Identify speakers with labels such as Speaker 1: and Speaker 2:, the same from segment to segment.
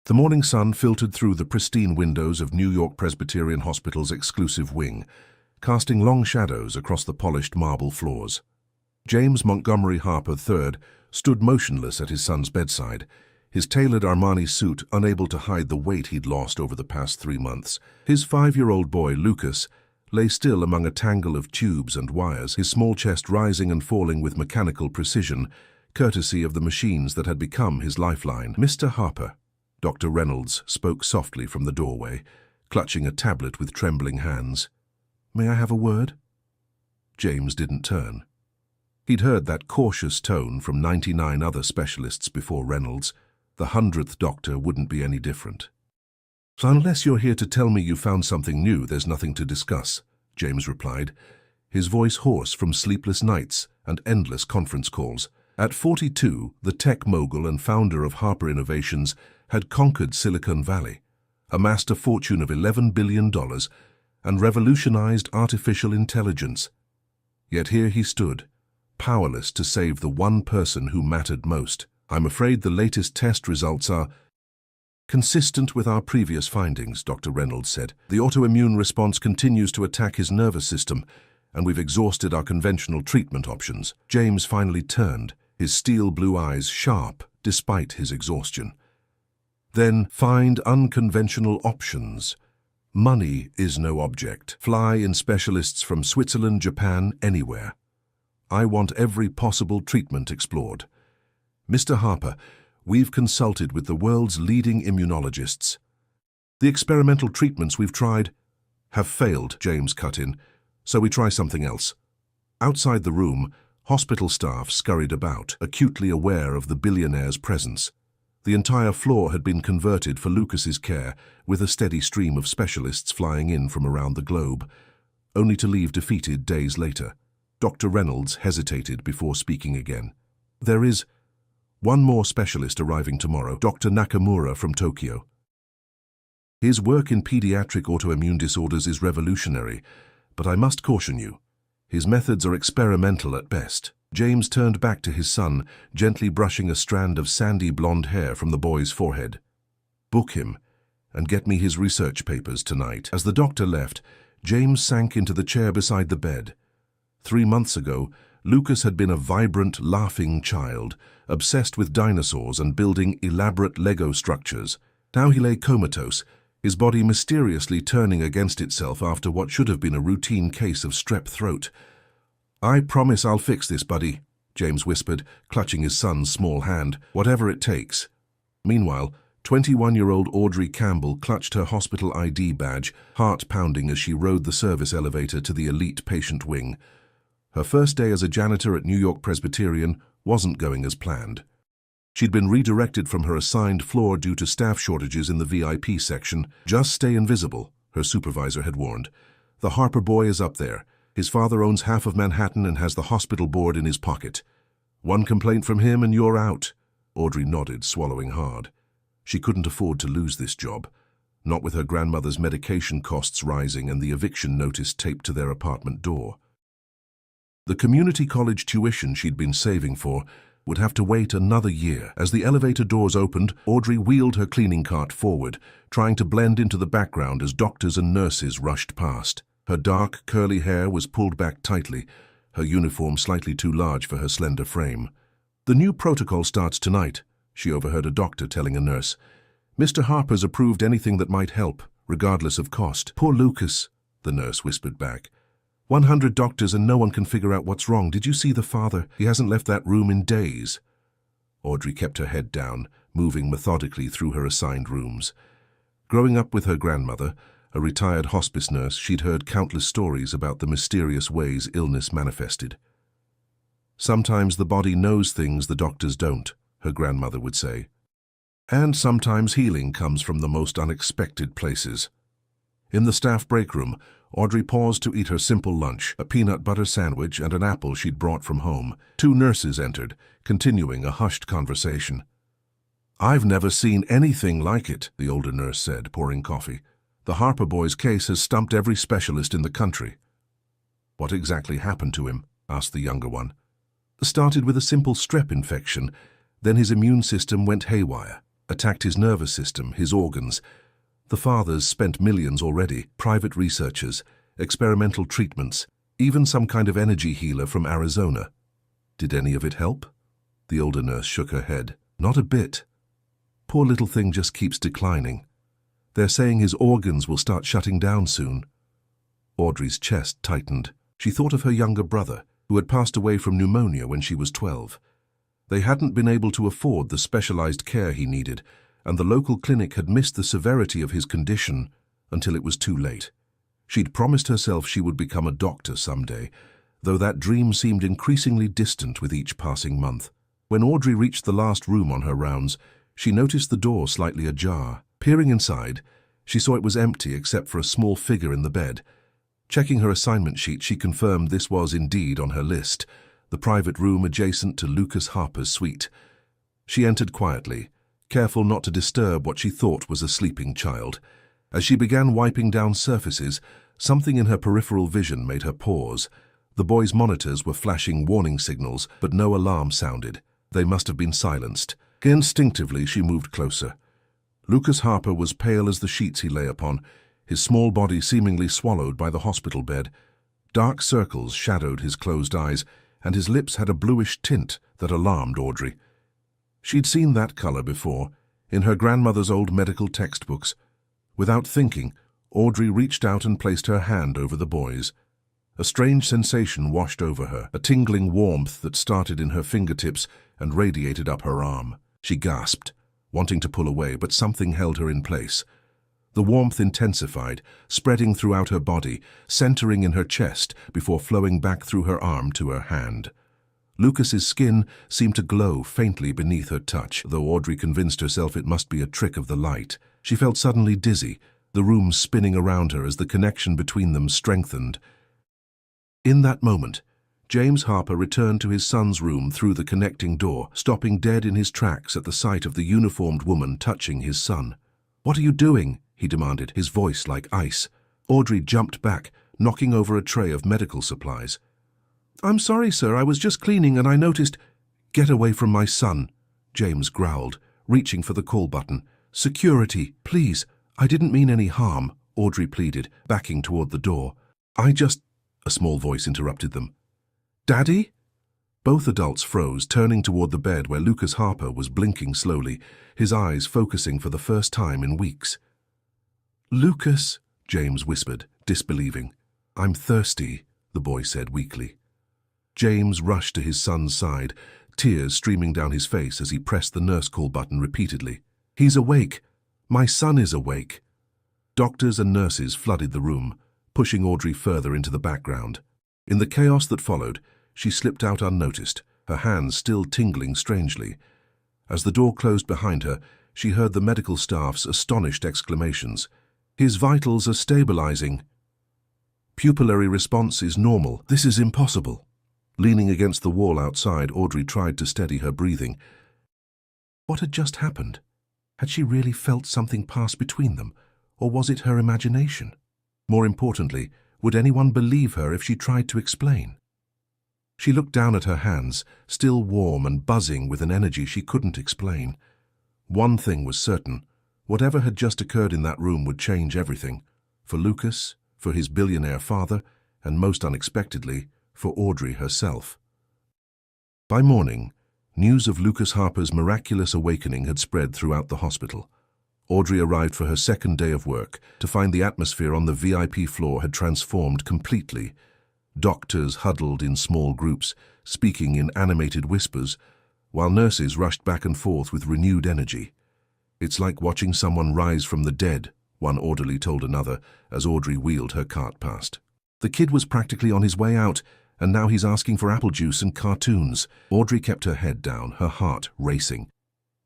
Speaker 1: The morning sun filtered through the pristine windows of New York Presbyterian Hospital's exclusive wing, casting long shadows across the polished marble floors. James Montgomery Harper III stood motionless at his son's bedside, his tailored Armani suit unable to hide the weight he'd lost over the past 3 months. His 5-year-old boy, Lucas, lay still among a tangle of tubes and wires, his small chest rising and falling with mechanical precision, courtesy of the machines that had become his lifeline. "Mr. Harper," Dr. Reynolds spoke softly from the doorway, clutching a tablet with trembling hands. "May I have a word?" James didn't turn. He'd heard that cautious tone from 99 other specialists before Reynolds. The 100th doctor wouldn't be any different. "So unless you're here to tell me you found something new, there's nothing to discuss," James replied, his voice hoarse from sleepless nights and endless conference calls. At 42, the tech mogul and founder of Harper Innovations had conquered Silicon Valley, amassed a fortune of $11 billion, and revolutionized artificial intelligence. Yet here he stood, powerless to save the one person who mattered most. "I'm afraid the latest test results are consistent with our previous findings," Dr. Reynolds said. "The autoimmune response continues to attack his nervous system, and we've exhausted our conventional treatment options." James finally turned, his steel blue eyes sharp despite his exhaustion. "Then find unconventional options. Money is no object. Fly in specialists from Switzerland, Japan, anywhere. I want every possible treatment explored. Mr. Harper, we've consulted with the world's leading immunologists. The experimental treatments we've tried have failed," James cut in, "so we try something else." Outside the room, hospital staff scurried about, acutely aware of the billionaire's presence. The entire floor had been converted for Lucas's care, with a steady stream of specialists flying in from around the globe, only to leave defeated days later. Dr. Reynolds hesitated before speaking again. "There is one more specialist arriving tomorrow, Dr. Nakamura from Tokyo. His work in pediatric autoimmune disorders is revolutionary, but I must caution you, his methods are experimental at best." James turned back to his son, gently brushing a strand of sandy blonde hair from the boy's forehead. "Book him, and get me his research papers tonight." As the doctor left, James sank into the chair beside the bed. 3 months ago, Lucas had been a vibrant, laughing child, obsessed with dinosaurs and building elaborate Lego structures. Now he lay comatose, his body mysteriously turning against itself after what should have been a routine case of strep throat. "I promise I'll fix this, buddy," James whispered, clutching his son's small hand, "whatever it takes." Meanwhile, 21-year-old Audrey Campbell clutched her hospital ID badge, heart pounding as she rode the service elevator to the elite patient wing. Her first day as a janitor at New York Presbyterian wasn't going as planned. She'd been redirected from her assigned floor due to staff shortages in the VIP section. "Just stay invisible," her supervisor had warned. "The Harper boy is up there. His father owns half of Manhattan and has the hospital board in his pocket. One complaint from him and you're out." Audrey nodded, swallowing hard. She couldn't afford to lose this job, not with her grandmother's medication costs rising and the eviction notice taped to their apartment door. The community college tuition she'd been saving for would have to wait another year. As the elevator doors opened, Audrey wheeled her cleaning cart forward, trying to blend into the background as doctors and nurses rushed past. Her dark, curly hair was pulled back tightly, her uniform slightly too large for her slender frame. "The new protocol starts tonight," she overheard a doctor telling a nurse. "Mr. Harper's approved anything that might help, regardless of cost." "Poor Lucas," the nurse whispered back. 100 doctors and no one can figure out what's wrong. Did you see the father? He hasn't left that room in days." Audrey kept her head down, moving methodically through her assigned rooms. Growing up with her grandmother, a retired hospice nurse, she'd heard countless stories about the mysterious ways illness manifested. "Sometimes the body knows things the doctors don't," her grandmother would say. "And sometimes healing comes from the most unexpected places." In the staff break room, Audrey paused to eat her simple lunch, a peanut butter sandwich and an apple she'd brought from home. 2 nurses entered, continuing a hushed conversation. "I've never seen anything like it," the older nurse said, pouring coffee. "The Harper boy's case has stumped every specialist in the country." "What exactly happened to him?" asked the younger one. "Started with a simple strep infection, then his immune system went haywire. attacked his nervous system, his organs. The fathers spent millions already, private researchers, experimental treatments, even some kind of energy healer from Arizona. Did any of it help? The older nurse shook her head. Not a bit. Poor little thing just keeps declining. They're saying his organs will start shutting down soon. Audrey's chest tightened. She thought of her younger brother, who had passed away from pneumonia when she was 12. They hadn't been able to afford the specialized care he needed, and the local clinic had missed the severity of his condition until it was too late. She'd promised herself she would become a doctor someday, though that dream seemed increasingly distant with each passing month. When Audrey reached the last room on her rounds, she noticed the door slightly ajar. Peering inside, she saw it was empty except for a small figure in the bed. Checking her assignment sheet, she confirmed this was indeed on her list, the private room adjacent to Lucas Harper's suite. She entered quietly, careful not to disturb what she thought was a sleeping child. As she began wiping down surfaces, something in her peripheral vision made her pause. The boy's monitors were flashing warning signals, but no alarm sounded. They must have been silenced. Instinctively, she moved closer. Lucas Harper was pale as the sheets he lay upon, his small body seemingly swallowed by the hospital bed. Dark circles shadowed his closed eyes, and his lips had a bluish tint that alarmed Audrey. She'd seen that color before, in her grandmother's old medical textbooks. Without thinking, Audrey reached out and placed her hand over the boy's. A strange sensation washed over her, a tingling warmth that started in her fingertips and radiated up her arm. She gasped, wanting to pull away, but something held her in place. The warmth intensified, spreading throughout her body, centering in her chest before flowing back through her arm to her hand. Lucas's skin seemed to glow faintly beneath her touch, though Audrey convinced herself it must be a trick of the light. She felt suddenly dizzy, the room spinning around her as the connection between them strengthened. In that moment, James Harper returned to his son's room through the connecting door, stopping dead in his tracks at the sight of the uniformed woman touching his son. "What are you doing?" he demanded, his voice like ice. Audrey jumped back, knocking over a tray of medical supplies. "I'm sorry, sir, I was just cleaning and I noticed—" "Get away from my son," James growled, reaching for the call button. "Security, please. I didn't mean any harm," Audrey pleaded, backing toward the door. "I just—" A small voice interrupted them. "Daddy?" Both adults froze, turning toward the bed where Lucas Harper was blinking slowly, his eyes focusing for the first time in weeks. "Lucas," James whispered, disbelieving. "I'm thirsty," the boy said weakly. James rushed to his son's side, tears streaming down his face as he pressed the nurse call button repeatedly. "He's awake. My son is awake." Doctors and nurses flooded the room, pushing Audrey further into the background. In the chaos that followed, she slipped out unnoticed, her hands still tingling strangely. As the door closed behind her, she heard the medical staff's astonished exclamations. "His vitals are stabilizing. Pupillary response is normal. This is impossible." Leaning against the wall outside, Audrey tried to steady her breathing. What had just happened? Had she really felt something pass between them, or was it her imagination? More importantly, would anyone believe her if she tried to explain? She looked down at her hands, still warm and buzzing with an energy she couldn't explain. One thing was certain. Whatever had just occurred in that room would change everything. For Lucas, for his billionaire father, and most unexpectedly, for Audrey herself. By morning, news of Lucas Harper's miraculous awakening had spread throughout the hospital. Audrey arrived for her second day of work to find the atmosphere on the VIP floor had transformed completely. Doctors huddled in small groups, speaking in animated whispers, while nurses rushed back and forth with renewed energy. "It's like watching someone rise from the dead," one orderly told another as Audrey wheeled her cart past. "The kid was practically on his way out, and now he's asking for apple juice and cartoons." Audrey kept her head down, her heart racing.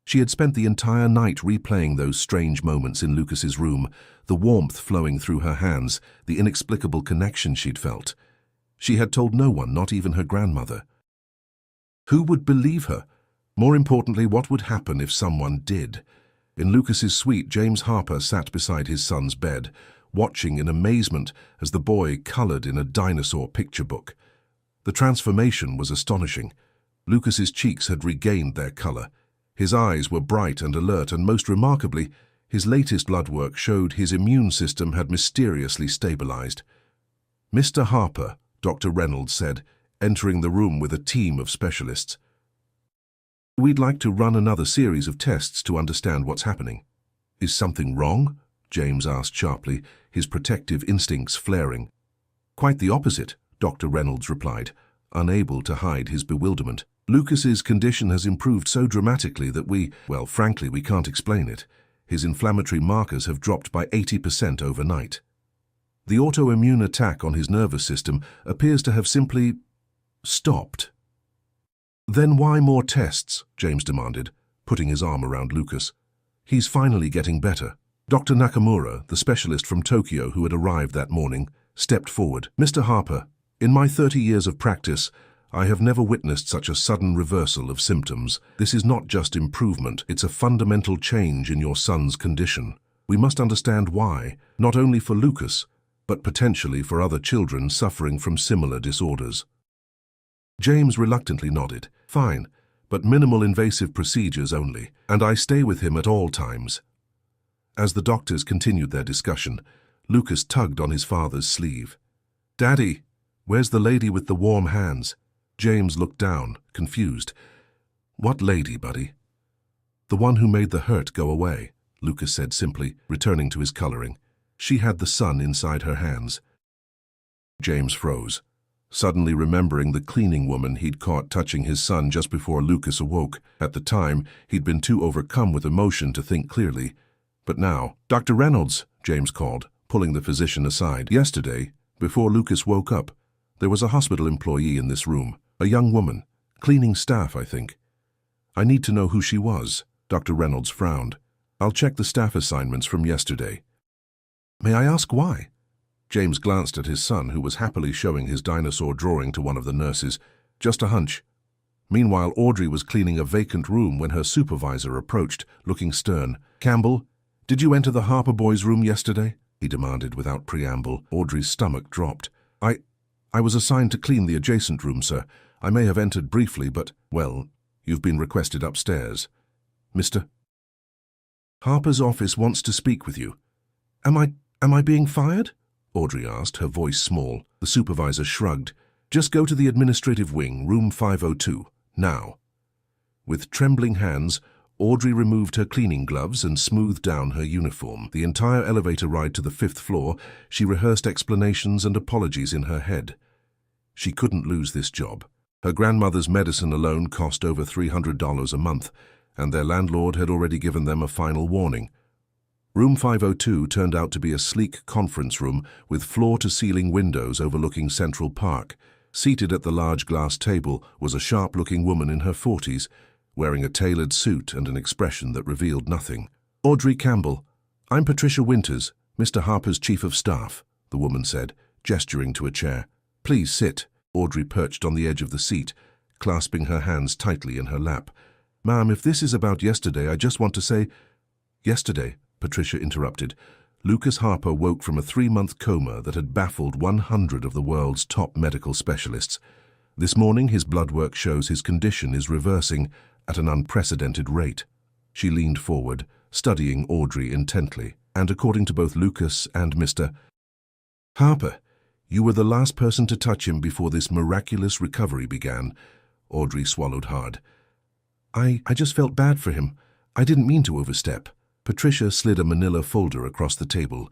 Speaker 1: She had spent the entire night replaying those strange moments in Lucas's room, the warmth flowing through her hands, the inexplicable connection she'd felt. She had told no one, not even her grandmother. Who would believe her? More importantly, what would happen if someone did? In Lucas's suite, James Harper sat beside his son's bed, watching in amazement as the boy colored in a dinosaur picture book. The transformation was astonishing. Lucas's cheeks had regained their color. His eyes were bright and alert, and most remarkably, his latest blood work showed his immune system had mysteriously stabilized. "Mr. Harper," Dr. Reynolds said, entering the room with a team of specialists. "We'd like to run another series of tests to understand what's happening." "Is something wrong?" James asked sharply, his protective instincts flaring. "Quite the opposite," Dr. Reynolds replied, unable to hide his bewilderment. "Lucas's condition has improved so dramatically that frankly, we can't explain it. His inflammatory markers have dropped by 80% overnight. The autoimmune attack on his nervous system appears to have simply stopped." "Then why more tests?" James demanded, putting his arm around Lucas. "He's finally getting better." Dr. Nakamura, the specialist from Tokyo who had arrived that morning, stepped forward. "Mr. Harper, in my 30 years of practice, I have never witnessed such a sudden reversal of symptoms. This is not just improvement, it's a fundamental change in your son's condition. We must understand why, not only for Lucas, but potentially for other children suffering from similar disorders." James reluctantly nodded. "Fine, but minimal invasive procedures only, and I stay with him at all times." As the doctors continued their discussion, Lucas tugged on his father's sleeve. "Daddy, where's the lady with the warm hands?" James looked down, confused. "What lady, buddy?" "The one who made the hurt go away," Lucas said simply, returning to his coloring. "She had the sun inside her hands." James froze, suddenly remembering the cleaning woman he'd caught touching his son just before Lucas awoke. At the time, he'd been too overcome with emotion to think clearly. But now, "Dr. Reynolds," James called, pulling the physician aside. "Yesterday, before Lucas woke up, there was a hospital employee in this room, a young woman, cleaning staff, I think. I need to know who she was." Dr. Reynolds frowned. "I'll check the staff assignments from yesterday." "May I ask why?" James glanced at his son, who was happily showing his dinosaur drawing to one of the nurses. "Just a hunch." Meanwhile, Audrey was cleaning a vacant room when her supervisor approached, looking stern. "Campbell, did you enter the Harper boys' room yesterday?" he demanded without preamble. Audrey's stomach dropped. I was assigned to clean the adjacent room, sir. I may have entered briefly, but, well, you've been requested upstairs. Mr. Harper's office wants to speak with you." Am I being fired?" Audrey asked, her voice small. The supervisor shrugged. "Just go to the administrative wing, room 502, now." With trembling hands, Audrey removed her cleaning gloves and smoothed down her uniform. The entire elevator ride to the 5th floor, she rehearsed explanations and apologies in her head. She couldn't lose this job. Her grandmother's medicine alone cost over $300 a month, and their landlord had already given them a final warning. Room 502 turned out to be a sleek conference room with floor-to-ceiling windows overlooking Central Park. Seated at the large glass table was a sharp-looking woman in her 40s, wearing a tailored suit and an expression that revealed nothing. "Audrey Campbell, I'm Patricia Winters, Mr. Harper's chief of staff," the woman said, gesturing to a chair. "Please sit." Audrey perched on the edge of the seat, clasping her hands tightly in her lap. "Ma'am, if this is about yesterday, I just want to say—" "Yesterday," Patricia interrupted. "Lucas Harper woke from a 3-month coma that had baffled 100 of the world's top medical specialists. This morning, his blood work shows his condition is reversing at an unprecedented rate." She leaned forward, studying Audrey intently. "And according to both Lucas and Mr. Harper, you were the last person to touch him before this miraculous recovery began." Audrey swallowed hard. I just felt bad for him. I didn't mean to overstep." Patricia slid a manila folder across the table.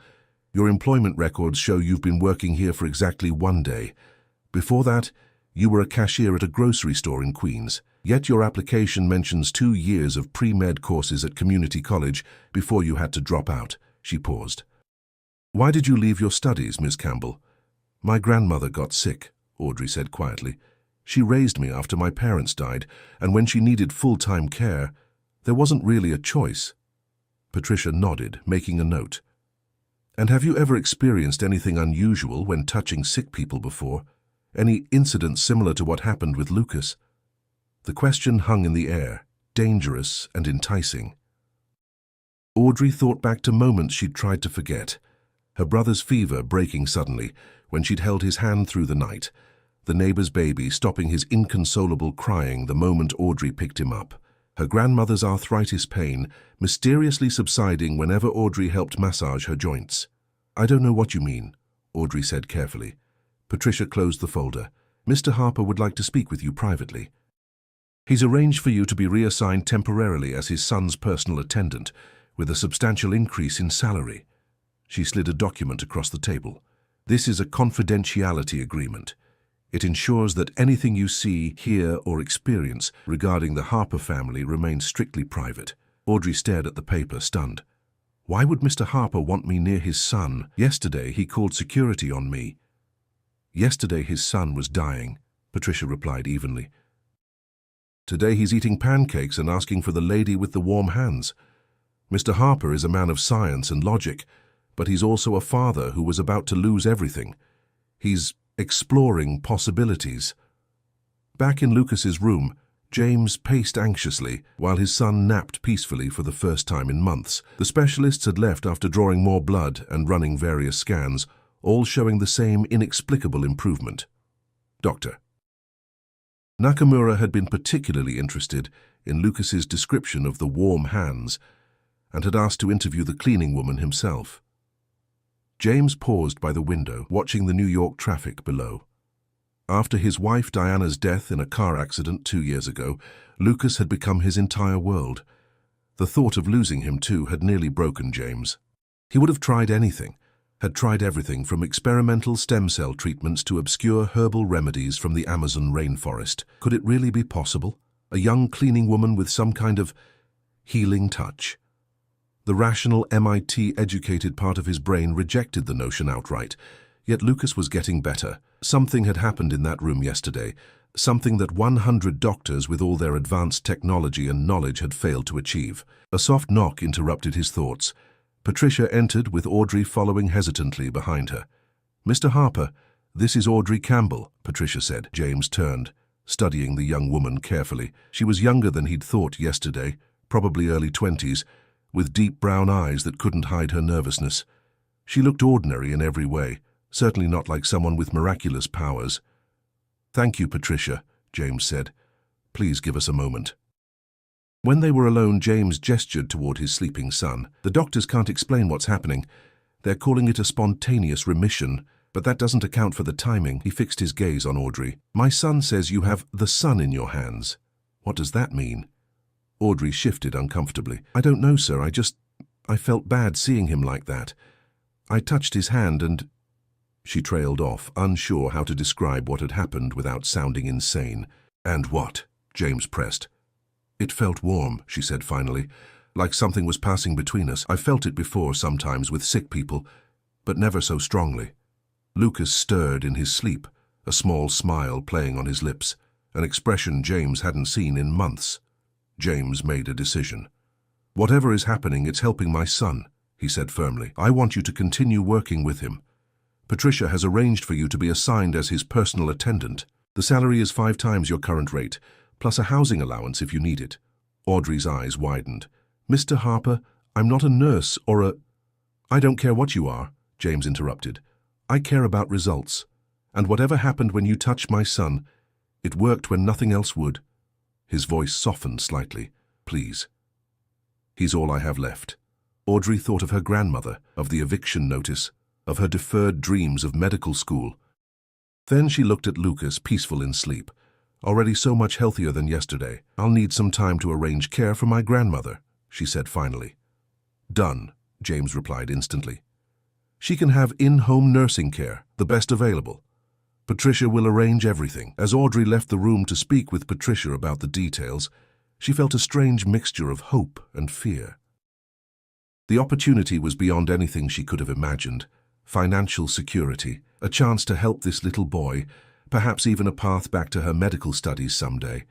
Speaker 1: "Your employment records show you've been working here for exactly 1 day. Before that, you were a cashier at a grocery store in Queens. Yet your application mentions 2 years of pre-med courses at community college before you had to drop out." She paused. "Why did you leave your studies, Miss Campbell?" "My grandmother got sick," Audrey said quietly. "She raised me after my parents died, and when she needed full-time care, there wasn't really a choice." Patricia nodded, making a note. "And have you ever experienced anything unusual when touching sick people before? Any incident similar to what happened with Lucas?" The question hung in the air, dangerous and enticing. Audrey thought back to moments she'd tried to forget. Her brother's fever breaking suddenly when she'd held his hand through the night, the neighbor's baby stopping his inconsolable crying the moment Audrey picked him up. her grandmother's arthritis pain mysteriously subsiding whenever Audrey helped massage her joints. "I don't know what you mean," Audrey said carefully. Patricia closed the folder. "Mr. Harper would like to speak with you privately. He's arranged for you to be reassigned temporarily as his son's personal attendant, with a substantial increase in salary." She slid a document across the table. "This is a confidentiality agreement. It ensures that anything you see, hear, or experience regarding the Harper family remains strictly private." Audrey stared at the paper, stunned. "Why would Mr. Harper want me near his son? Yesterday he called security on me." "Yesterday his son was dying," Patricia replied evenly. "Today he's eating pancakes and asking for the lady with the warm hands. Mr. Harper is a man of science and logic, but he's also a father who was about to lose everything. He's exploring possibilities." Back in Lucas's room, James paced anxiously while his son napped peacefully for the first time in months. The specialists had left after drawing more blood and running various scans, all showing the same inexplicable improvement. "Doctor." Nakamura had been particularly interested in Lucas's description of the warm hands and had asked to interview the cleaning woman himself. James paused by the window, watching the New York traffic below. After his wife Diana's death in a car accident 2 years ago, Lucas had become his entire world. The thought of losing him too had nearly broken James. He would have tried anything, had tried everything from experimental stem cell treatments to obscure herbal remedies from the Amazon rainforest. Could it really be possible? A young cleaning woman with some kind of healing touch? The rational, MIT-educated part of his brain rejected the notion outright, yet Lucas was getting better. Something had happened in that room yesterday, something that 100 doctors with all their advanced technology and knowledge had failed to achieve. A soft knock interrupted his thoughts. Patricia entered with Audrey following hesitantly behind her. "Mr. Harper, this is Audrey Campbell," Patricia said. James turned, studying the young woman carefully. She was younger than he'd thought yesterday, probably early 20s, with deep brown eyes that couldn't hide her nervousness. She looked ordinary in every way, certainly not like someone with miraculous powers. "Thank you, Patricia," James said. "Please give us a moment." When they were alone, James gestured toward his sleeping son. "The doctors can't explain what's happening. They're calling it a spontaneous remission, but that doesn't account for the timing." He fixed his gaze on Audrey. "My son says you have the sun in your hands. What does that mean?" Audrey shifted uncomfortably. "I don't know, sir. I felt bad seeing him like that. I touched his hand and—" She trailed off, unsure how to describe what had happened without sounding insane. "And what?" James pressed. "It felt warm," she said finally, "like something was passing between us. I felt it before sometimes with sick people, but never so strongly." Lucas stirred in his sleep, a small smile playing on his lips, an expression James hadn't seen in months. James made a decision. "Whatever is happening, it's helping my son," he said firmly. "I want you to continue working with him. Patricia has arranged for you to be assigned as his personal attendant. The salary is 5 times your current rate, plus a housing allowance if you need it." Audrey's eyes widened. "Mr. Harper, I'm not a nurse or a—" "I don't care what you are," James interrupted. "I care about results. And whatever happened when you touched my son, it worked when nothing else would." His voice softened slightly. "Please. He's all I have left." Audrey thought of her grandmother, of the eviction notice, of her deferred dreams of medical school. Then she looked at Lucas, peaceful in sleep, already so much healthier than yesterday. "I'll need some time to arrange care for my grandmother," she said finally. "Done," James replied instantly. "She can have in-home nursing care, the best available. Patricia will arrange everything." As Audrey left the room to speak with Patricia about the details, she felt a strange mixture of hope and fear. The opportunity was beyond anything she could have imagined. Financial security, a chance to help this little boy, perhaps even a path back to her medical studies someday.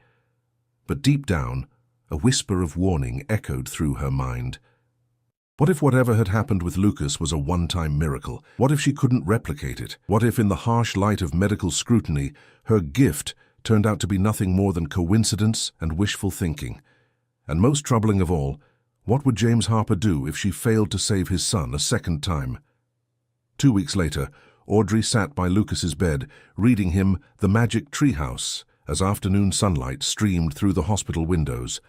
Speaker 1: But deep down, a whisper of warning echoed through her mind. What if whatever had happened with Lucas was a one-time miracle? What if she couldn't replicate it? What if in the harsh light of medical scrutiny, her gift turned out to be nothing more than coincidence and wishful thinking? And most troubling of all, what would James Harper do if she failed to save his son a second time? 2 weeks later, Audrey sat by Lucas's bed, reading him The Magic Treehouse as afternoon sunlight streamed through the hospital windows.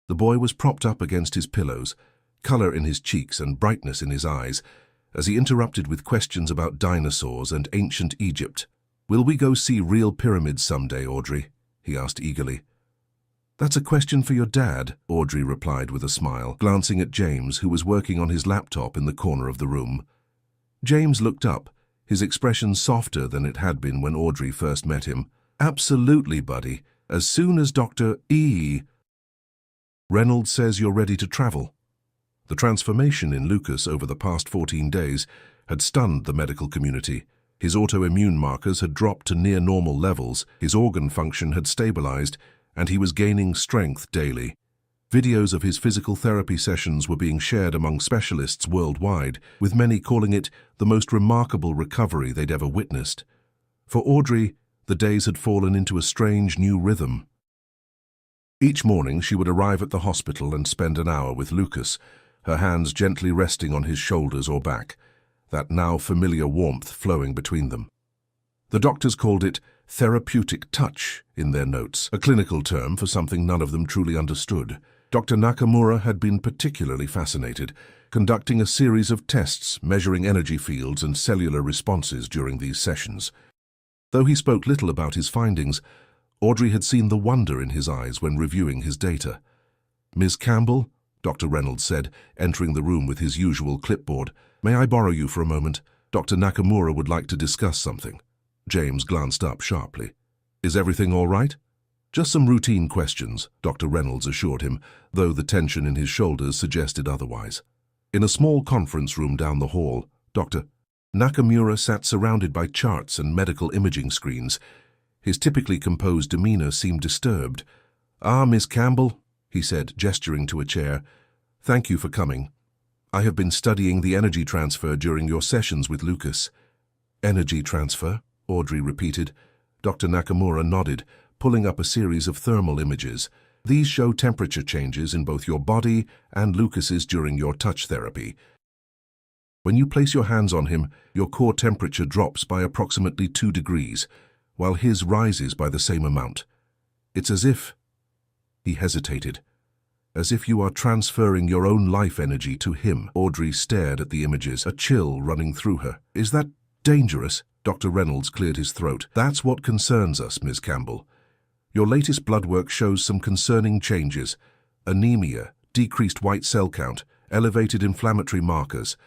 Speaker 1: The boy was propped up against his pillows, color in his cheeks and brightness in his eyes, as he interrupted with questions about dinosaurs and ancient Egypt. "Will we go see real pyramids someday, Audrey?" he asked eagerly. "That's a question for your dad," Audrey replied with a smile, glancing at James, who was working on his laptop in the corner of the room. James looked up, his expression softer than it had been when Audrey first met him. "Absolutely, buddy. As soon as Dr. Reynolds says you're ready to travel." The transformation in Lucas over the past 14 days had stunned the medical community. His autoimmune markers had dropped to near normal levels, his organ function had stabilized, and he was gaining strength daily. Videos of his physical therapy sessions were being shared among specialists worldwide, with many calling it the most remarkable recovery they'd ever witnessed. For Audrey, the days had fallen into a strange new rhythm. Each morning she would arrive at the hospital and spend an hour with Lucas, her hands gently resting on his shoulders or back, that now familiar warmth flowing between them. The doctors called it therapeutic touch in their notes, a clinical term for something none of them truly understood. Dr. Nakamura had been particularly fascinated, conducting a series of tests measuring energy fields and cellular responses during these sessions. Though he spoke little about his findings, Audrey had seen the wonder in his eyes when reviewing his data. "Ms. Campbell," Dr. Reynolds said, entering the room with his usual clipboard, "may I borrow you for a moment? Dr. Nakamura would like to discuss something." James glanced up sharply. "Is everything all right?" "Just some routine questions," Dr. Reynolds assured him, though the tension in his shoulders suggested otherwise. In a small conference room down the hall, Dr. Nakamura sat surrounded by charts and medical imaging screens. His typically composed demeanor seemed disturbed. "Ah, Miss Campbell," he said, gesturing to a chair, "thank you for coming. I have been studying the energy transfer during your sessions with Lucas." "Energy transfer?" Audrey repeated. Dr. Nakamura nodded, pulling up a series of thermal images. "These show temperature changes in both your body and Lucas's during your touch therapy. When you place your hands on him, your core temperature drops by approximately 2 degrees, while his rises by the same amount. It's as if—" he hesitated. "As if you are transferring your own life energy to him." Audrey stared at the images, a chill running through her. "Is that dangerous?" Dr. Reynolds cleared his throat. "That's what concerns us, Ms. Campbell. Your latest blood work shows some concerning changes. Anemia, decreased white cell count, elevated inflammatory markers.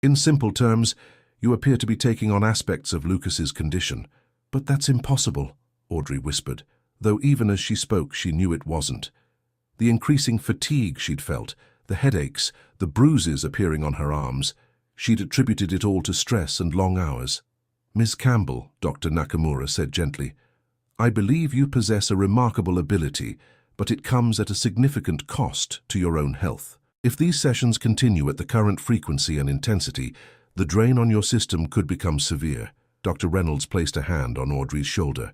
Speaker 1: In simple terms, you appear to be taking on aspects of Lucas's condition." "But that's impossible," Audrey whispered, though even as she spoke she knew it wasn't. The increasing fatigue she'd felt, the headaches, the bruises appearing on her arms, she'd attributed it all to stress and long hours. "Miss Campbell," Dr. Nakamura said gently, "I believe you possess a remarkable ability, but it comes at a significant cost to your own health. If these sessions continue at the current frequency and intensity, the drain on your system could become severe." Dr. Reynolds placed a hand on Audrey's shoulder.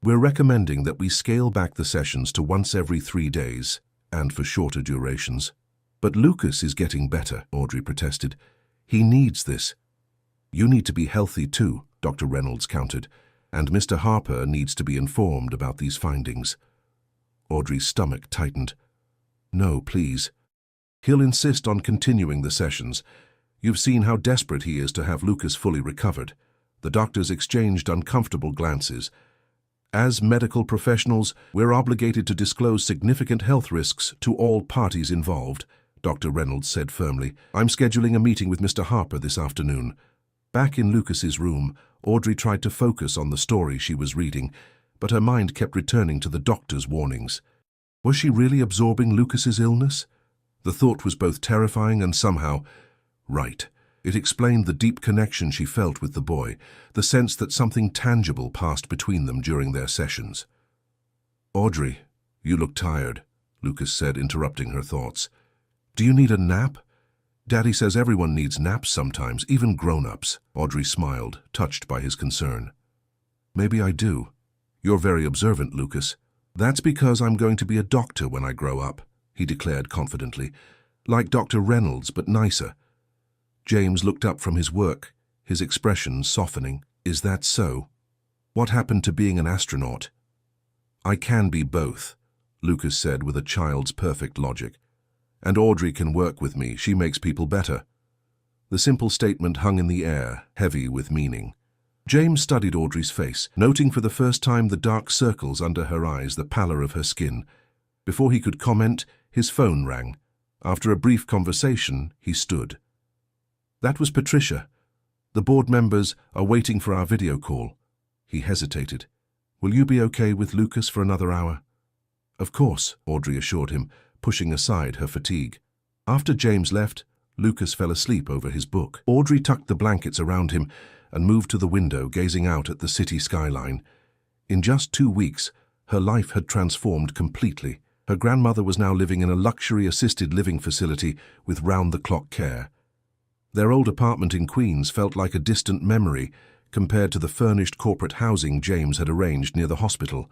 Speaker 1: "We're recommending that we scale back the sessions to once every 3 days, and for shorter durations." "But Lucas is getting better," Audrey protested. "He needs this." "You need to be healthy too," Dr. Reynolds countered, "and Mr. Harper needs to be informed about these findings." Audrey's stomach tightened. "No, please. He'll insist on continuing the sessions. You've seen how desperate he is to have Lucas fully recovered." The doctors exchanged uncomfortable glances. "As medical professionals, we're obligated to disclose significant health risks to all parties involved," Dr. Reynolds said firmly. "I'm scheduling a meeting with Mr. Harper this afternoon." Back in Lucas's room, Audrey tried to focus on the story she was reading, but her mind kept returning to the doctor's warnings. Was she really absorbing Lucas's illness? The thought was both terrifying and somehow right. It explained the deep connection she felt with the boy, the sense that something tangible passed between them during their sessions. "Audrey, you look tired," Lucas said, interrupting her thoughts. "Do you need a nap?" "Daddy says everyone needs naps sometimes, even grown-ups." Audrey smiled, touched by his concern. "Maybe I do. You're very observant, Lucas." "That's because I'm going to be a doctor when I grow up," he declared confidently. "Like Dr. Reynolds, but nicer." James looked up from his work, his expression softening. "Is that so? What happened to being an astronaut?" "I can be both," Lucas said with a child's perfect logic. "And Audrey can work with me. She makes people better." The simple statement hung in the air, heavy with meaning. James studied Audrey's face, noting for the first time the dark circles under her eyes, the pallor of her skin. Before he could comment, his phone rang. After a brief conversation, he stood. "That was Patricia. The board members are waiting for our video call." He hesitated. "Will you be okay with Lucas for another hour?" "Of course," Audrey assured him, pushing aside her fatigue. After James left, Lucas fell asleep over his book. Audrey tucked the blankets around him and moved to the window, gazing out at the city skyline. In just 2 weeks, her life had transformed completely. Her grandmother was now living in a luxury assisted living facility with round-the-clock care. Their old apartment in Queens felt like a distant memory compared to the furnished corporate housing James had arranged near the hospital.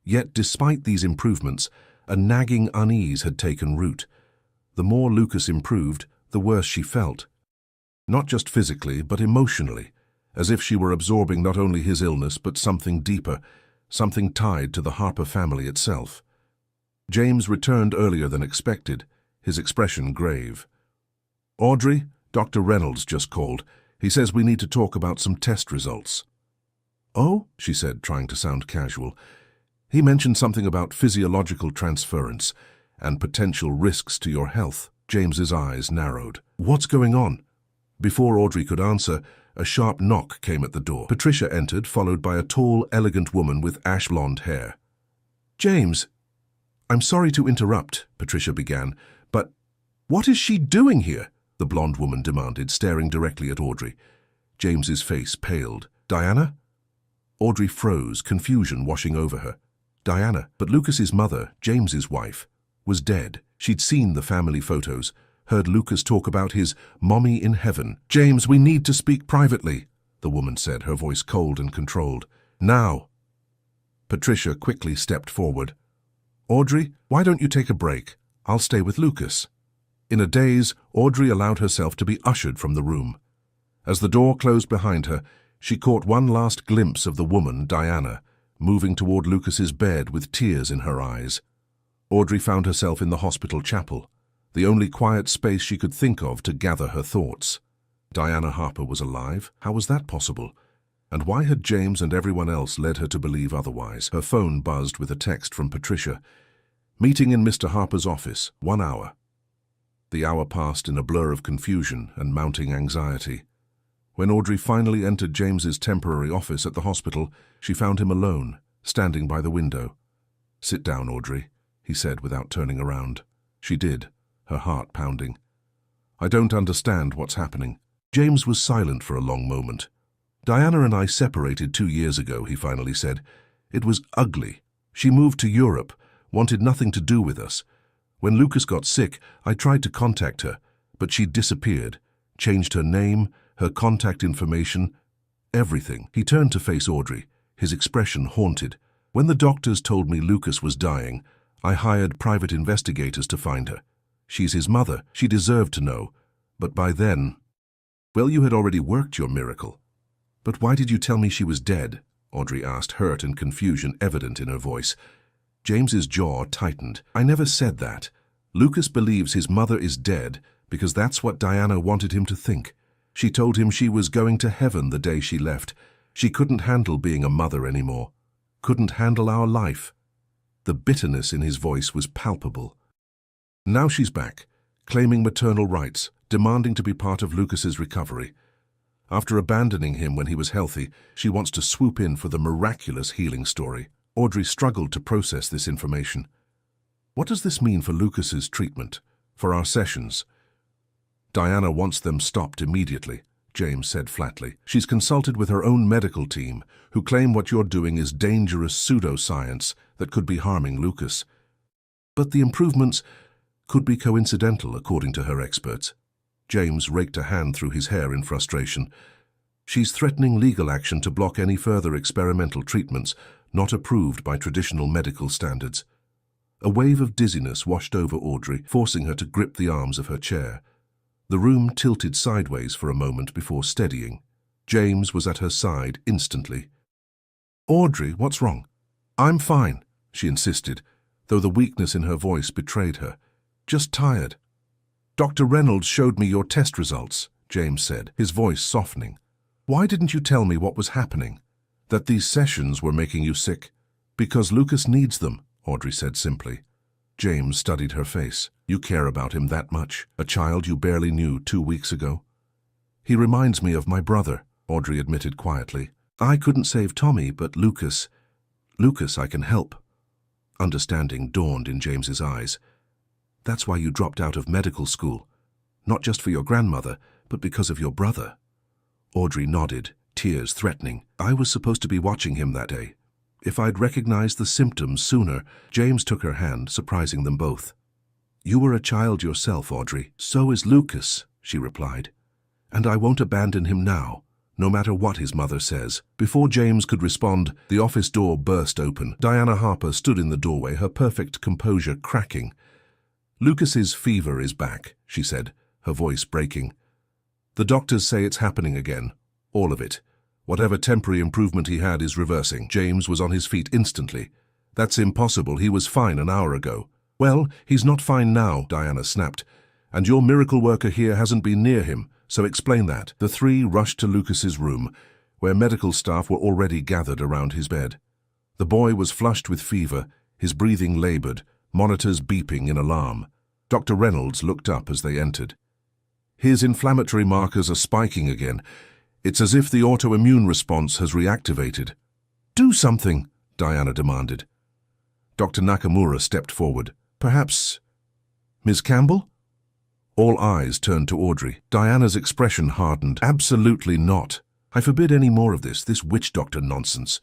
Speaker 1: Yet, despite these improvements, a nagging unease had taken root. The more Lucas improved, the worse she felt. Not just physically, but emotionally, as if she were absorbing not only his illness, but something deeper, something tied to the Harper family itself. James returned earlier than expected, his expression grave. "Audrey, Dr. Reynolds just called. He says we need to talk about some test results." "Oh," she said, trying to sound casual. "He mentioned something about physiological transference and potential risks to your health." James's eyes narrowed. "What's going on?" Before Audrey could answer, a sharp knock came at the door. Patricia entered, followed by a tall, elegant woman with ash-blonde hair. "James, I'm sorry to interrupt," Patricia began, "but what is she doing here?" the blonde woman demanded, staring directly at Audrey. James's face paled. "Diana?" Audrey froze, confusion washing over her. Diana, but Lucas's mother, James's wife, was dead. She'd seen the family photos, heard Lucas talk about his mommy in heaven. "James, we need to speak privately," the woman said, her voice cold and controlled. "Now." Patricia quickly stepped forward. "Audrey, why don't you take a break? I'll stay with Lucas." In a daze, Audrey allowed herself to be ushered from the room. As the door closed behind her, she caught one last glimpse of the woman, Diana, moving toward Lucas's bed with tears in her eyes. Audrey found herself in the hospital chapel, the only quiet space she could think of to gather her thoughts. Diana Harper was alive? How was that possible? And why had James and everyone else led her to believe otherwise? Her phone buzzed with a text from Patricia. "Meeting in Mr. Harper's office, 1 hour." The hour passed in a blur of confusion and mounting anxiety. When Audrey finally entered James's temporary office at the hospital, she found him alone, standing by the window. "Sit down, Audrey," he said without turning around. She did, her heart pounding. "I don't understand what's happening." James was silent for a long moment. "Diana and I separated 2 years ago," he finally said. "It was ugly. She moved to Europe, wanted nothing to do with us. When Lucas got sick, I tried to contact her, but she disappeared, changed her name, her contact information, everything." He turned to face Audrey, his expression haunted. "When the doctors told me Lucas was dying, I hired private investigators to find her. She's his mother. She deserved to know. But by then..." "Well, you had already worked your miracle." "But why did you tell me she was dead?" Audrey asked, hurt and confusion evident in her voice. James's jaw tightened. "I never said that. Lucas believes his mother is dead because that's what Diana wanted him to think. She told him she was going to heaven the day she left. She couldn't handle being a mother anymore. Couldn't handle our life." The bitterness in his voice was palpable. "Now she's back, claiming maternal rights, demanding to be part of Lucas's recovery. After abandoning him when he was healthy, she wants to swoop in for the miraculous healing story." Audrey struggled to process this information. "What does this mean for Lucas's treatment, for our sessions?" "Diana wants them stopped immediately," James said flatly. "She's consulted with her own medical team, who claim what you're doing is dangerous pseudoscience that could be harming Lucas. But the improvements could be coincidental, according to her experts." James raked a hand through his hair in frustration. "She's threatening legal action to block any further experimental treatments not approved by traditional medical standards." A wave of dizziness washed over Audrey, forcing her to grip the arms of her chair. The room tilted sideways for a moment before steadying. James was at her side instantly. "Audrey, what's wrong?" "I'm fine," she insisted, though the weakness in her voice betrayed her. "Just tired." "Dr. Reynolds showed me your test results," James said, his voice softening. "Why didn't you tell me what was happening? That these sessions were making you sick?" "Because Lucas needs them," Audrey said simply. James studied her face. "You care about him that much? A child you barely knew 2 weeks ago?" "He reminds me of my brother," Audrey admitted quietly. "I couldn't save Tommy, but Lucas I can help." Understanding dawned in James's eyes. "That's why you dropped out of medical school. Not just for your grandmother, but because of your brother." Audrey nodded, tears threatening. "I was supposed to be watching him that day. If I'd recognized the symptoms sooner." James took her hand, surprising them both. "You were a child yourself, Audrey. So is Lucas," she replied. "And I won't abandon him now, no matter what his mother says." Before James could respond, the office door burst open. Diana Harper stood in the doorway, her perfect composure cracking. "Lucas's fever is back," she said, her voice breaking. "The doctors say it's happening again. All of it. Whatever temporary improvement he had is reversing." James was on his feet instantly. "That's impossible. He was fine an hour ago." "Well, he's not fine now," Diana snapped. "And your miracle worker here hasn't been near him, so explain that." The three rushed to Lucas's room, where medical staff were already gathered around his bed. The boy was flushed with fever, his breathing labored, monitors beeping in alarm. Dr. Reynolds looked up as they entered. "His inflammatory markers are spiking again. It's as if the autoimmune response has reactivated." "Do something," Diana demanded. Dr. Nakamura stepped forward. "Perhaps Ms. Campbell?" All eyes turned to Audrey. Diana's expression hardened. "Absolutely not. I forbid any more of this witch doctor nonsense."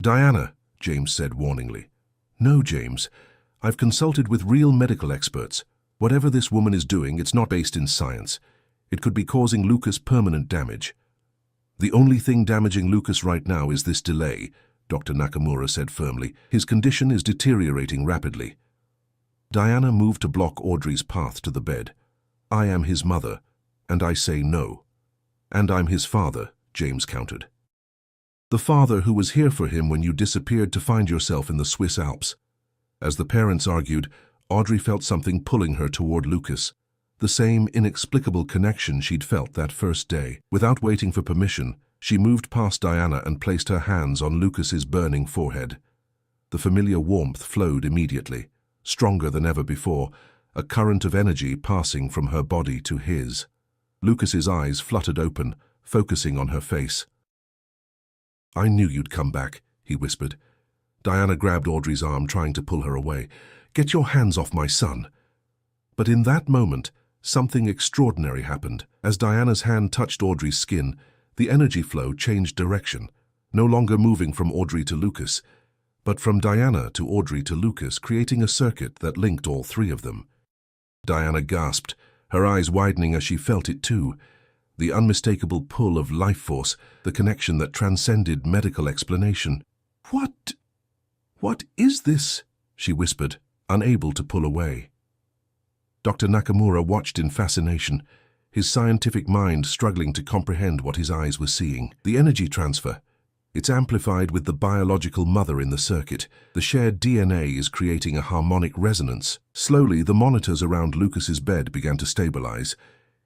Speaker 1: "Diana," James said warningly. "No, James. I've consulted with real medical experts. Whatever this woman is doing, it's not based in science. It could be causing Lucas permanent damage." "The only thing damaging Lucas right now is this delay," Dr. Nakamura said firmly. "His condition is deteriorating rapidly." Diana moved to block Audrey's path to the bed. "I am his mother, and I say no." "And I'm his father," James countered. "The father who was here for him when you disappeared to find yourself in the Swiss Alps." As the parents argued, Audrey felt something pulling her toward Lucas. The same inexplicable connection she'd felt that first day. Without waiting for permission, she moved past Diana and placed her hands on Lucas's burning forehead. The familiar warmth flowed immediately, stronger than ever before, a current of energy passing from her body to his. Lucas's eyes fluttered open, focusing on her face. "I knew you'd come back," he whispered. Diana grabbed Audrey's arm, trying to pull her away. "Get your hands off my son." But in that moment, something extraordinary happened. As Diana's hand touched Audrey's skin, the energy flow changed direction, no longer moving from Audrey to Lucas, but from Diana to Audrey to Lucas, creating a circuit that linked all three of them. Diana gasped, her eyes widening as she felt it too. The unmistakable pull of life force, the connection that transcended medical explanation. What is this?" she whispered, unable to pull away. Dr. Nakamura watched in fascination, his scientific mind struggling to comprehend what his eyes were seeing. The energy transfer. It's amplified with the biological mother in the circuit. The shared DNA is creating a harmonic resonance. Slowly, the monitors around Lucas's bed began to stabilize.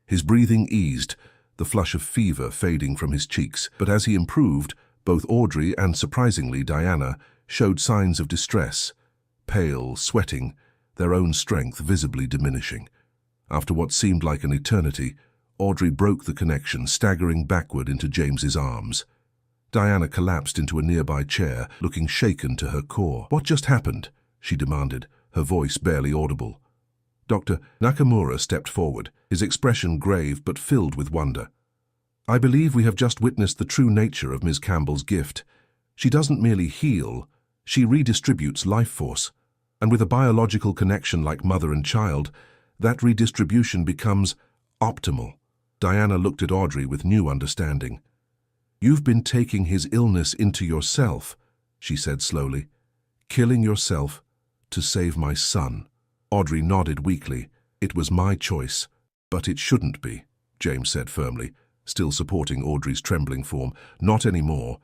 Speaker 1: His breathing eased, the flush of fever fading from his cheeks. But as he improved, both Audrey and, surprisingly, Diana showed signs of distress, pale, sweating, their own strength visibly diminishing. After what seemed like an eternity, Audrey broke the connection, staggering backward into James's arms. Diana collapsed into a nearby chair, looking shaken to her core. "What just happened?" she demanded, her voice barely audible. Dr. Nakamura stepped forward, his expression grave but filled with wonder. "I believe we have just witnessed the true nature of Ms. Campbell's gift. She doesn't merely heal, she redistributes life force. And with a biological connection like mother and child, that redistribution becomes optimal." Diana looked at Audrey with new understanding. "You've been taking his illness into yourself," she said slowly. "Killing yourself to save my son." Audrey nodded weakly. "It was my choice, but it shouldn't be," James said firmly, still supporting Audrey's trembling form. "Not anymore."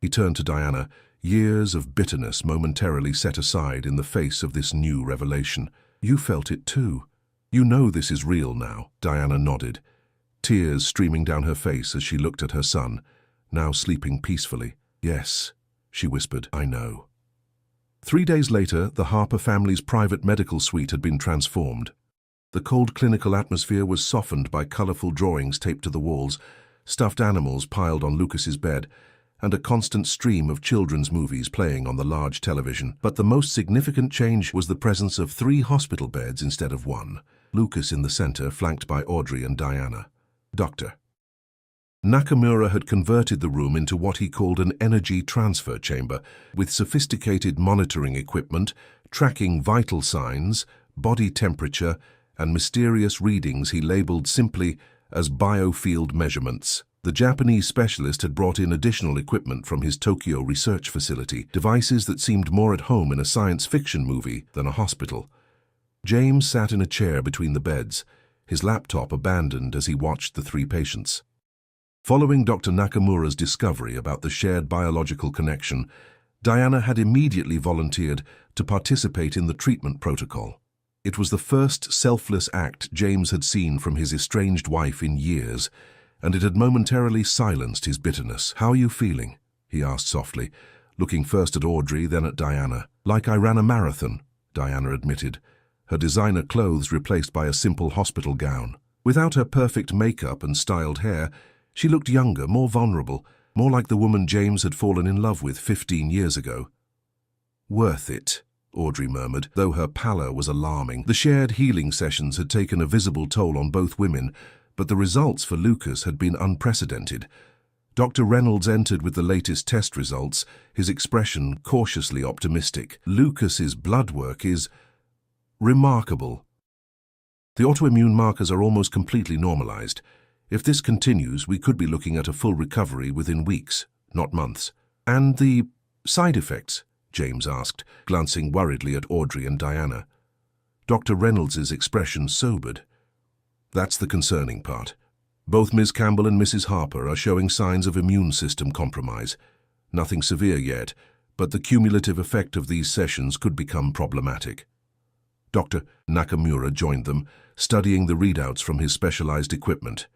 Speaker 1: He turned to Diana. years of bitterness momentarily set aside in the face of this new revelation. You felt it too. You know this is real now, Diana nodded, tears streaming down her face as she looked at her son, now sleeping peacefully. Yes, she whispered, I know. 3 days later, the Harper family's private medical suite had been transformed. The cold clinical atmosphere was softened by colorful drawings taped to the walls, stuffed animals piled on Lucas's bed, and a constant stream of children's movies playing on the large television. But the most significant change was the presence of 3 hospital beds instead of 1. Lucas in the center, flanked by Audrey and Diana. Doctor Nakamura had converted the room into what he called an energy transfer chamber, with sophisticated monitoring equipment, tracking vital signs, body temperature, and mysterious readings he labeled simply as biofield measurements. The Japanese specialist had brought in additional equipment from his Tokyo research facility, devices that seemed more at home in a science fiction movie than a hospital. James sat in a chair between the beds, his laptop abandoned as he watched the 3 patients. Following Dr. Nakamura's discovery about the shared biological connection, Diana had immediately volunteered to participate in the treatment protocol. It was the first selfless act James had seen from his estranged wife in years, and it had momentarily silenced his bitterness. How are you feeling? He asked softly, looking first at Audrey, then at Diana. Like I ran a marathon, Diana admitted, her designer clothes replaced by a simple hospital gown. Without her perfect makeup and styled hair, she looked younger, more vulnerable, more like the woman James had fallen in love with 15 years ago. Worth it, Audrey murmured, though her pallor was alarming. The shared healing sessions had taken a visible toll on both women, but the results for Lucas had been unprecedented. Dr. Reynolds entered with the latest test results, his expression cautiously optimistic. Lucas's blood work is remarkable. The autoimmune markers are almost completely normalized. If this continues, we could be looking at a full recovery within weeks, not months. And the side effects? James asked, glancing worriedly at Audrey and Diana. Dr. Reynolds's expression sobered. That's the concerning part. Both Ms. Campbell and Mrs. Harper are showing signs of immune system compromise. Nothing severe yet, but the cumulative effect of these sessions could become problematic. Dr. Nakamura joined them, studying the readouts from his specialized equipment.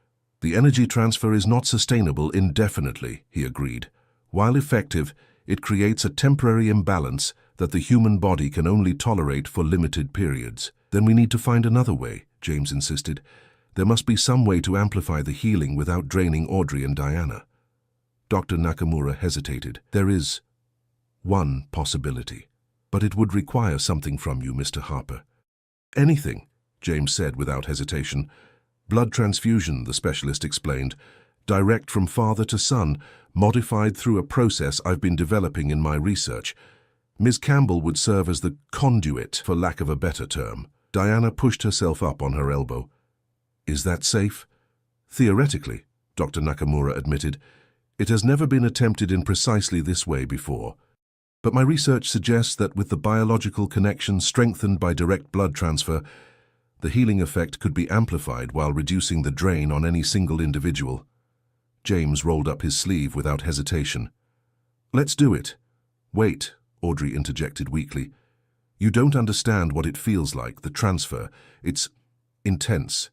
Speaker 1: The energy transfer is not sustainable indefinitely, he agreed. While effective, it creates a temporary imbalance that the human body can only tolerate for limited periods. Then we need to find another way, James insisted. There must be some way to amplify the healing without draining Audrey and Diana. Dr. Nakamura hesitated. There is one possibility, but it would require something from you, Mr. Harper. Anything, James said without hesitation. Blood transfusion, the specialist explained, direct from father to son, modified through a process I've been developing in my research. Ms. Campbell would serve as the conduit, for lack of a better term. Diana pushed herself up on her elbow. Is that safe? Theoretically, Dr. Nakamura admitted. It has never been attempted in precisely this way before. But my research suggests that with the biological connection strengthened by direct blood transfer, the healing effect could be amplified while reducing the drain on any single individual. James rolled up his sleeve without hesitation. Let's do it. Wait, Audrey interjected weakly. You don't understand what it feels like, the transfer. It's intense,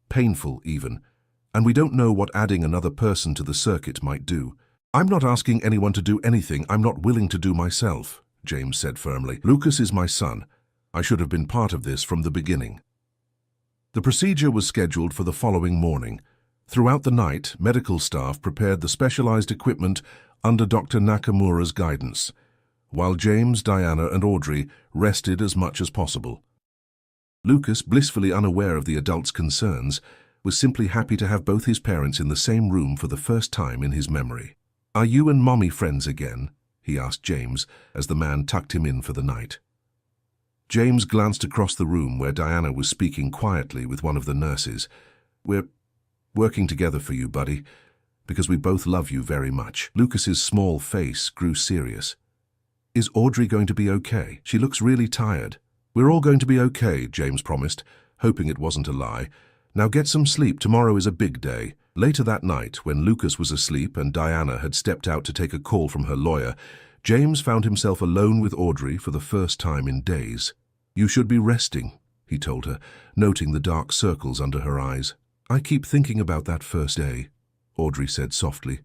Speaker 1: painful even, and we don't know what adding another person to the circuit might do. I'm not asking anyone to do anything I'm not willing to do myself, James said firmly. Lucas is my son. I should have been part of this from the beginning. The procedure was scheduled for the following morning. Throughout the night, medical staff prepared the specialized equipment under Dr. Nakamura's guidance, while James, Diana, and Audrey rested as much as possible. Lucas, blissfully unaware of the adults' concerns, was simply happy to have both his parents in the same room for the first time in his memory. Are you and Mommy friends again? He asked James as the man tucked him in for the night. James glanced across the room where Diana was speaking quietly with one of the nurses. We're working together for you, buddy, because we both love you very much. Lucas's small face grew serious. Is Audrey going to be okay? She looks really tired. We're all going to be okay, James promised, hoping it wasn't a lie. Now get some sleep, tomorrow is a big day. Later that night, when Lucas was asleep and Diana had stepped out to take a call from her lawyer, James found himself alone with Audrey for the first time in days. "You should be resting," he told her, noting the dark circles under her eyes. "I keep thinking about that first day," Audrey said softly.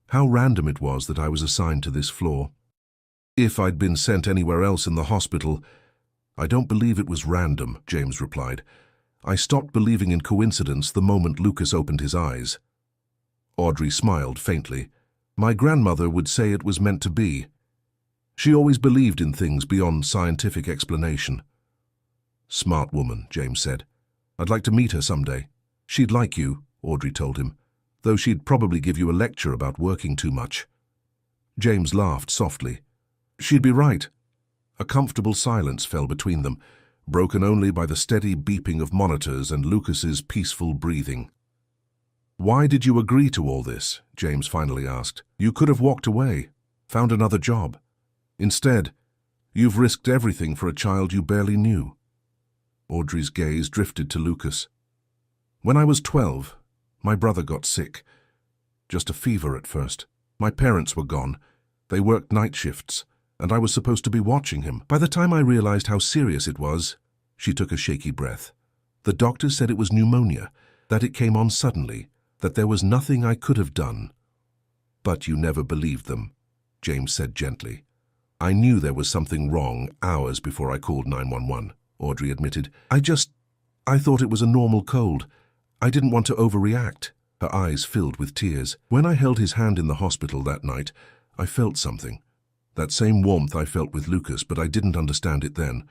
Speaker 1: "How random it was that I was assigned to this floor. If I'd been sent anywhere else in the hospital—" "I don't believe it was random," James replied. "I stopped believing in coincidence the moment Lucas opened his eyes." Audrey smiled faintly. "My grandmother would say it was meant to be. She always believed in things beyond scientific explanation." "Smart woman," James said. "I'd like to meet her someday." "She'd like you," Audrey told him, "though she'd probably give you a lecture about working too much." James laughed softly. "She'd be right." A comfortable silence fell between them, broken only by the steady beeping of monitors and Lucas's peaceful breathing. "Why did you agree to all this?" James finally asked. "You could have walked away, found another job. Instead, you've risked everything for a child you barely knew." Audrey's gaze drifted to Lucas. "When I was 12, my brother got sick. Just a fever at first. My parents were gone. They worked night shifts, and I was supposed to be watching him. By the time I realized how serious it was," she took a shaky breath, "the doctor said it was pneumonia, that it came on suddenly, that there was nothing I could have done." "But you never believed them," James said gently. "I knew there was something wrong hours before I called 911, Audrey admitted. I thought it was a normal cold. I didn't want to overreact." Her eyes filled with tears. "When I held his hand in the hospital that night, I felt something. That same warmth I felt with Lucas, but I didn't understand it then.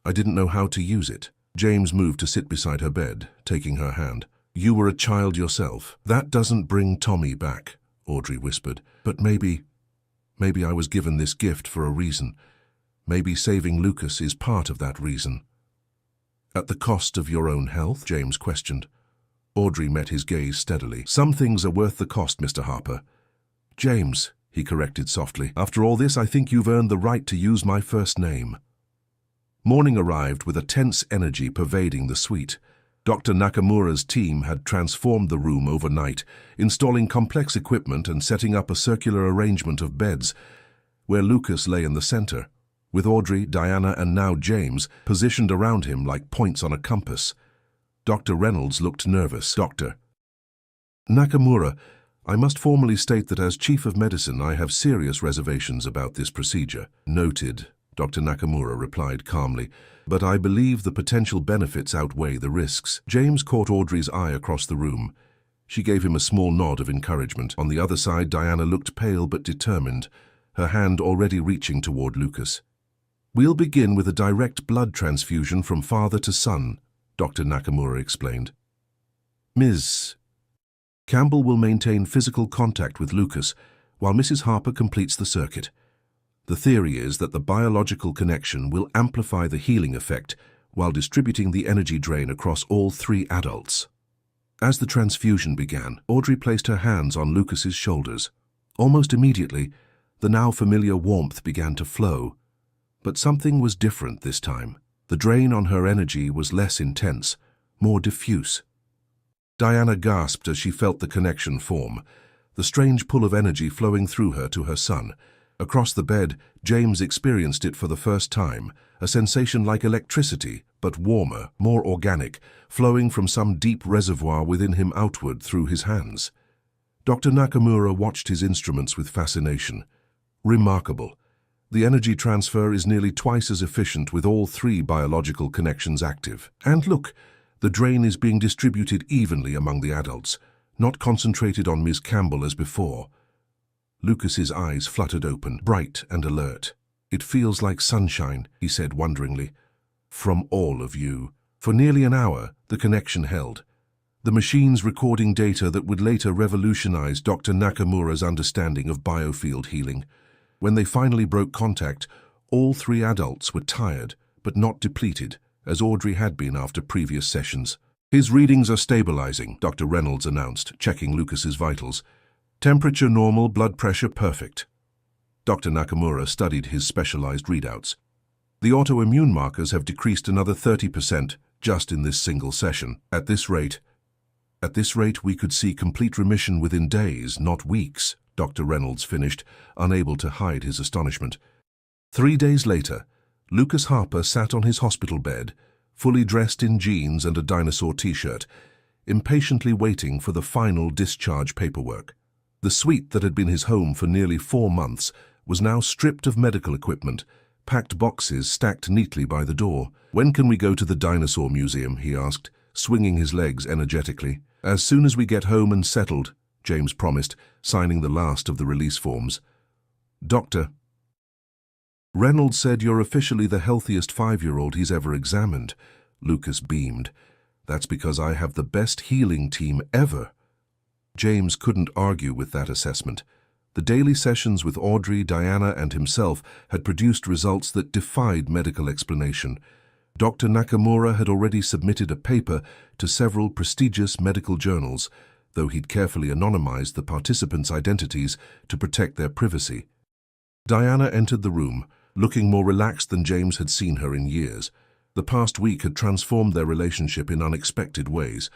Speaker 1: I didn't know how to use it." James moved to sit beside her bed, taking her hand. "You were a child yourself. That doesn't bring Tommy back," Audrey whispered. "But maybe I was given this gift for a reason. Maybe saving Lucas is part of that reason." "At the cost of your own health?" James questioned. Audrey met his gaze steadily. "Some things are worth the cost, Mr. Harper." "James," he corrected softly, "after all this, I think you've earned the right to use my first name." Morning arrived with a tense energy pervading the suite. Dr. Nakamura's team had transformed the room overnight, installing complex equipment and setting up a circular arrangement of beds, where Lucas lay in the center, with Audrey, Diana, and now James positioned around him like points on a compass. Dr. Reynolds looked nervous. "Dr. Nakamura, I must formally state that as Chief of Medicine, I have serious reservations about this procedure." "Noted," Dr. Nakamura replied calmly, "but I believe the potential benefits outweigh the risks." James caught Audrey's eye across the room. She gave him a small nod of encouragement. On the other side, Diana looked pale but determined, her hand already reaching toward Lucas. "We'll begin with a direct blood transfusion from father to son," Dr. Nakamura explained. "Ms. Campbell will maintain physical contact with Lucas while Mrs. Harper completes the circuit. The theory is that the biological connection will amplify the healing effect while distributing the energy drain across all three adults." As the transfusion began, Audrey placed her hands on Lucas's shoulders. Almost immediately, the now familiar warmth began to flow. But something was different this time. The drain on her energy was less intense, more diffuse. Diana gasped as she felt the connection form, the strange pull of energy flowing through her to her son. Across the bed, James experienced it for the first time, a sensation like electricity, but warmer, more organic, flowing from some deep reservoir within him outward through his hands. Dr. Nakamura watched his instruments with fascination. Remarkable. The energy transfer is nearly twice as efficient with all three biological connections active. And look, the drain is being distributed evenly among the adults, not concentrated on Ms. Campbell as before. Lucas's eyes fluttered open, bright and alert. "It feels like sunshine," he said wonderingly. "From all of you." For nearly an hour, the connection held. The machines recording data that would later revolutionize Dr. Nakamura's understanding of biofield healing. When they finally broke contact, all three adults were tired, but not depleted, as Audrey had been after previous sessions. "His readings are stabilizing," Dr. Reynolds announced, checking Lucas's vitals. "Temperature normal, blood pressure perfect." Dr. Nakamura studied his specialized readouts. "The autoimmune markers have decreased another 30% just in this single session. At this rate, we could see complete remission within days, not weeks." Dr. Reynolds finished, unable to hide his astonishment. 3 days later, Lucas Harper sat on his hospital bed, fully dressed in jeans and a dinosaur t-shirt, impatiently waiting for the final discharge paperwork. The suite that had been his home for nearly 4 months was now stripped of medical equipment, packed boxes stacked neatly by the door. "When can we go to the dinosaur museum?" he asked, swinging his legs energetically. "As soon as we get home and settled," James promised, signing the last of the release forms. "Doctor Reynolds said you're officially the healthiest 5-year-old he's ever examined." Lucas beamed. "That's because I have the best healing team ever." James couldn't argue with that assessment. The daily sessions with Audrey, Diana, and himself had produced results that defied medical explanation. Dr. Nakamura had already submitted a paper to several prestigious medical journals, though he'd carefully anonymized the participants' identities to protect their privacy. Diana entered the room, looking more relaxed than James had seen her in years. The past week had transformed their relationship in unexpected ways.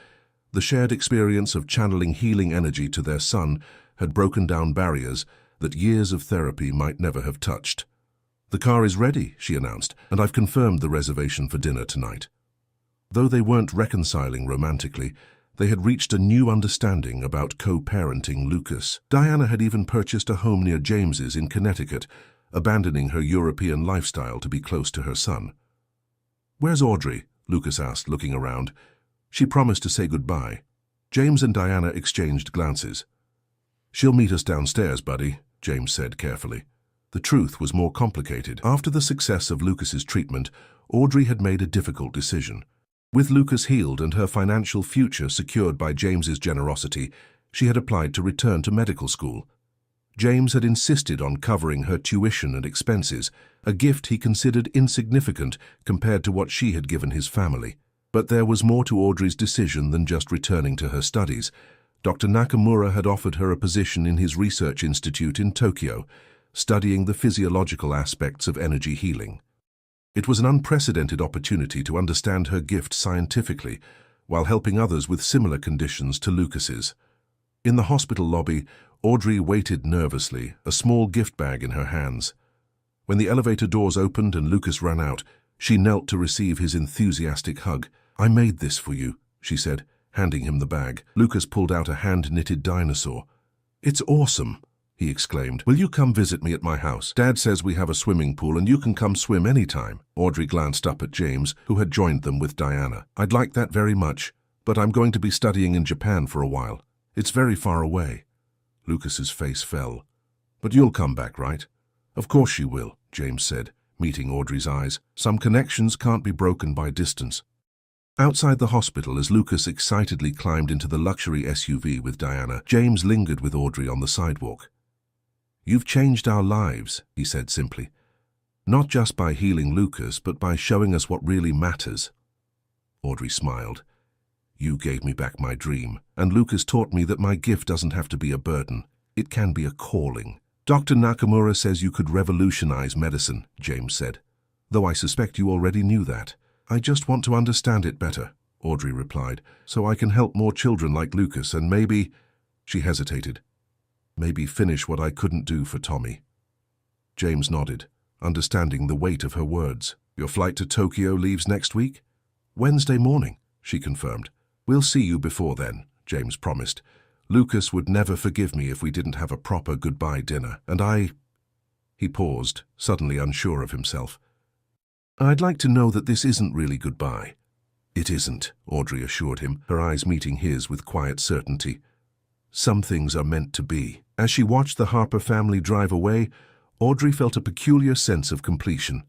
Speaker 1: The shared experience of channeling healing energy to their son had broken down barriers that years of therapy might never have touched. "The car is ready," she announced, "and I've confirmed the reservation for dinner tonight." Though they weren't reconciling romantically, they had reached a new understanding about co-parenting Lucas. Diana had even purchased a home near James's in Connecticut, abandoning her European lifestyle to be close to her son. "Where's Audrey?" Lucas asked, looking around. "She promised to say goodbye." James and Diana exchanged glances. "She'll meet us downstairs, buddy," James said carefully. The truth was more complicated. After the success of Lucas's treatment, Audrey had made a difficult decision. With Lucas healed and her financial future secured by James's generosity, she had applied to return to medical school. James had insisted on covering her tuition and expenses, a gift he considered insignificant compared to what she had given his family. But there was more to Audrey's decision than just returning to her studies. Dr. Nakamura had offered her a position in his research institute in Tokyo, studying the physiological aspects of energy healing. It was an unprecedented opportunity to understand her gift scientifically, while helping others with similar conditions to Lucas's. In the hospital lobby, Audrey waited nervously, a small gift bag in her hands. When the elevator doors opened and Lucas ran out, she knelt to receive his enthusiastic hug. "I made this for you," she said, handing him the bag. Lucas pulled out a hand-knitted dinosaur. "It's awesome," he exclaimed. "Will you come visit me at my house? Dad says we have a swimming pool and you can come swim anytime." Audrey glanced up at James, who had joined them with Diana. "I'd like that very much, but I'm going to be studying in Japan for a while. It's very far away." Lucas's face fell. "But you'll come back, right?" "Of course she will," James said, meeting Audrey's eyes. "Some connections can't be broken by distance." Outside the hospital, as Lucas excitedly climbed into the luxury SUV with Diana, James lingered with Audrey on the sidewalk. "You've changed our lives," he said simply. "Not just by healing Lucas, but by showing us what really matters." Audrey smiled. "You gave me back my dream, and Lucas taught me that my gift doesn't have to be a burden. It can be a calling." "Dr. Nakamura says you could revolutionize medicine," James said. "Though I suspect you already knew that." "I just want to understand it better," Audrey replied, "so I can help more children like Lucas and maybe—" She hesitated. "Maybe finish what I couldn't do for Tommy." James nodded, understanding the weight of her words. "Your flight to Tokyo leaves next week?" "Wednesday morning," she confirmed. "We'll see you before then," James promised. "Lucas would never forgive me if we didn't have a proper goodbye dinner, and I—" He paused, suddenly unsure of himself. "I'd like to know that this isn't really goodbye." "It isn't," Audrey assured him, her eyes meeting his with quiet certainty. "Some things are meant to be." As she watched the Harper family drive away, Audrey felt a peculiar sense of completion.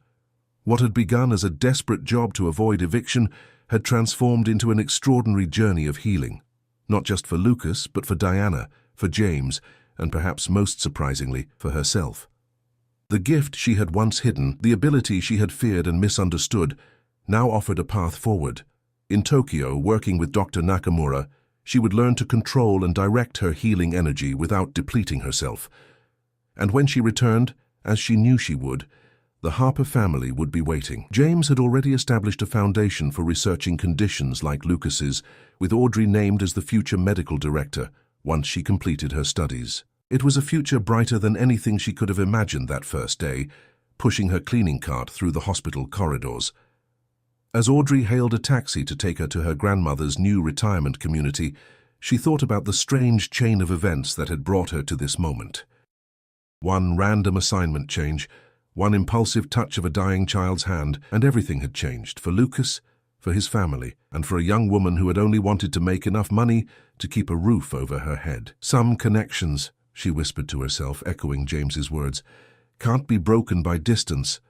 Speaker 1: What had begun as a desperate job to avoid eviction had transformed into an extraordinary journey of healing. Not just for Lucas, but for Diana, for James, and perhaps most surprisingly, for herself. The gift she had once hidden, the ability she had feared and misunderstood, now offered a path forward. In Tokyo, working with Dr. Nakamura, she would learn to control and direct her healing energy without depleting herself. And when she returned, as she knew she would, the Harper family would be waiting. James had already established a foundation for researching conditions like Lucas's, with Audrey named as the future medical director once she completed her studies. It was a future brighter than anything she could have imagined that first day, pushing her cleaning cart through the hospital corridors. As Audrey hailed a taxi to take her to her grandmother's new retirement community, she thought about the strange chain of events that had brought her to this moment. One random assignment change, one impulsive touch of a dying child's hand, and everything had changed for Lucas, for his family, and for a young woman who had only wanted to make enough money to keep a roof over her head. Some connections, she whispered to herself, echoing James's words, can't be broken by distance,